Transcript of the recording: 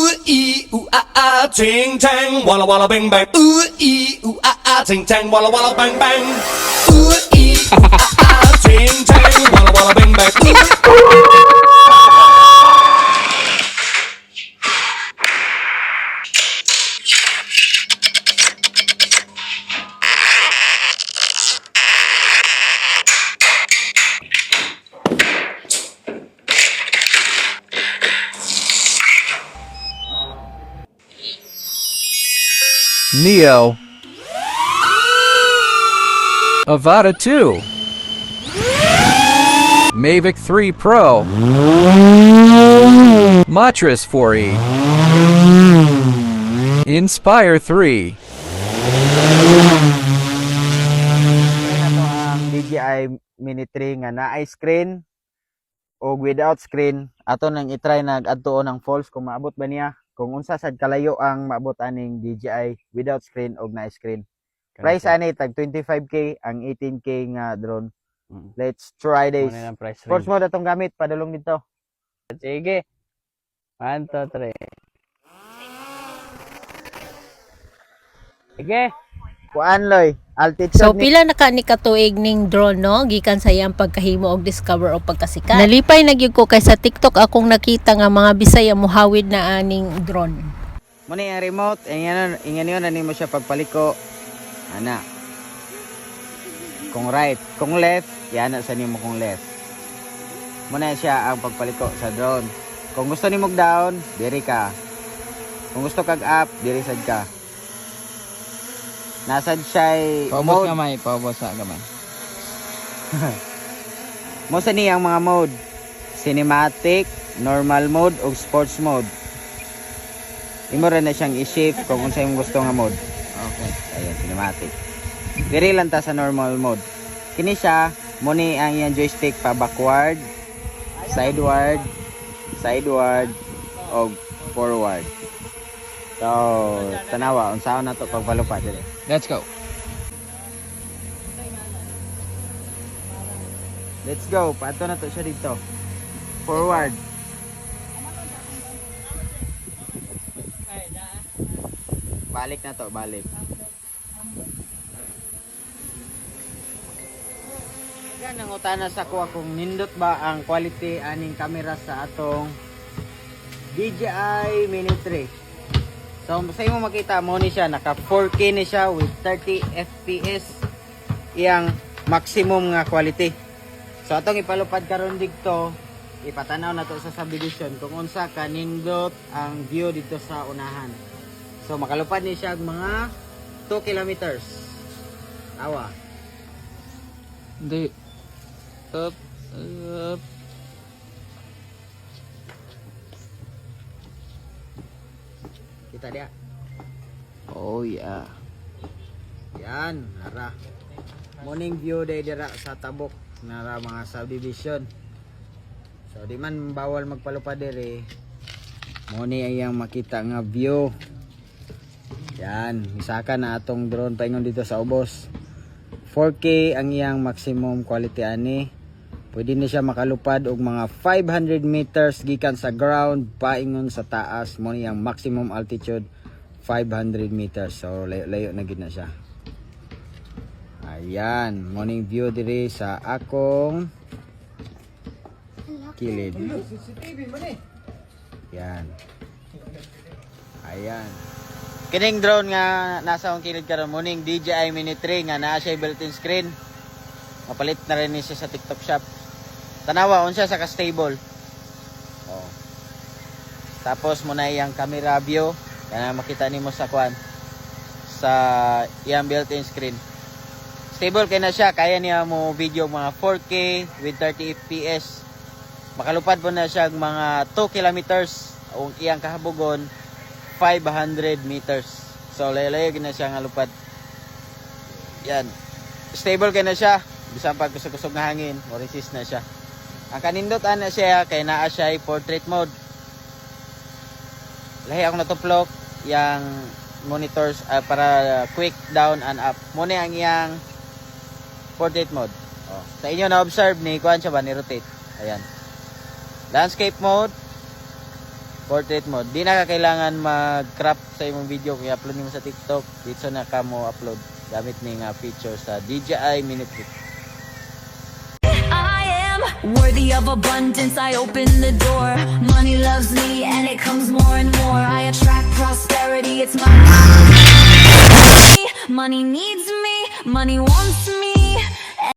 Ee ooh ah ah, ting tang, walla walla bang bang. Ee ooh ah ah, ting tang, walla walla bang bang. Ee ooh ah ah, ting tang, walla walla bang bang. Neo, Avata 2, Mavic 3 Pro, Mattress 4e, Inspire 3. Ato ang DJI Mini 3 nga naay screen o without screen. Ato nang i-try nag-adto ng false kung maabot ba niya, kung unsa sad kalayo ang maabot aning DJI without screen og naay screen. Price ani tag 25k ang 18k nga drone. Let's try this. Sports mode atong gamit, padulong dito. Sige. 1, 2, 3. Sige. Kuan loy, altitude So ni pila na ka ni katuig ning drone no gikan sa iyang pagkahimo og discover o pagkasikat. Nalipay na gyud ko kay sa TikTok akong nakita nga mga Bisaya muhawid na aning drone. mo ni ang remote, ingan yun mo siya pagpaliko. Ana. Kung right, kung left, yan sa nimo kung left. Muna siya ang pagpaliko sa drone. Kung gusto nimo down, diri ka. Kung gusto kag up, diri sad ka. Nasad siya Paubos gamay, paubos sa gamay. mo sa niyang mga mode. Cinematic, normal mode ug sports mode. Imo ra na siyang i-shift kung unsa imong gusto nga mode. Okay. Ayan, cinematic. Diri lang ta sa normal mode. Kini siya, mo ni ang iyang joystick pa backward, sideward, o forward. So, tanawa, unsaon na to pagpalupad dili. Let's go. Let's go, pato na to siya dito. Forward. Balik na to, balik. Nangutana sa ko kung nindot ba ang quality aning camera sa atong DJI Mini 3. So sa imo makita mo ni siya naka 4K ni siya with 30 FPS iyang maximum nga quality. So atong ipalupad karon dito, ipatanaw na to sa subdivision kung unsa ka nindot ang view dito sa unahan. So makalupad ni siya mga 2 kilometers. Tawa. Hindi. Up. Kita dia. Oh yeah. Yan, nara. Morning view day dira sa Tabok, nara mga subdivision. So di man bawal magpalupad diri. Mo ni ayang makita nga view. Yan, misaka na atong drone paingon dito sa ubos. 4K ang iyang maximum quality ani. Pwede ni siya makalupad og mga 500 meters gikan sa ground paingon sa taas. Mo ni ang maximum altitude 500 meters. So layo na gid na siya. Ayan, morning view diri sa akong kilid. Yan. Ayan. Kining drone nga nasa akong kilid karon morning DJI Mini 3 nga naa siya built-in screen. Mapalit na rin siya sa TikTok shop. Tanawa unsa sa ka-stable. Oh. Tapos mo na iyang camera view, kana makita nimo sa kwan sa iyang built-in screen. Stable kay na siya, kaya niya mo video mga 4K with 30 FPS. Makalupad po na siya mga 2 kilometers o iyang kahabugon 500 meters. So layo-layo gina siya nga lupad. Yan. Stable kay na siya, bisan pag kusog-kusog nga hangin, mo resist na siya. Ang kanindot ana siya kay naa siya portrait mode. Lahi ako natuplok yang monitors para quick down and up. Muna ang iyang portrait mode. Oh. Sa inyo na observe ni kuan siya ba ni rotate. Ayan. Landscape mode, portrait mode. Di na ka kailangan mag-crop sa imong video kung i-upload mo sa TikTok. Dito na ka mo upload gamit ning feature sa DJI Mini 3. I am worthy of abundance. I open the door. Money loves me and it comes more and more. I attract prosperity. It's my money needs me. Money wants me.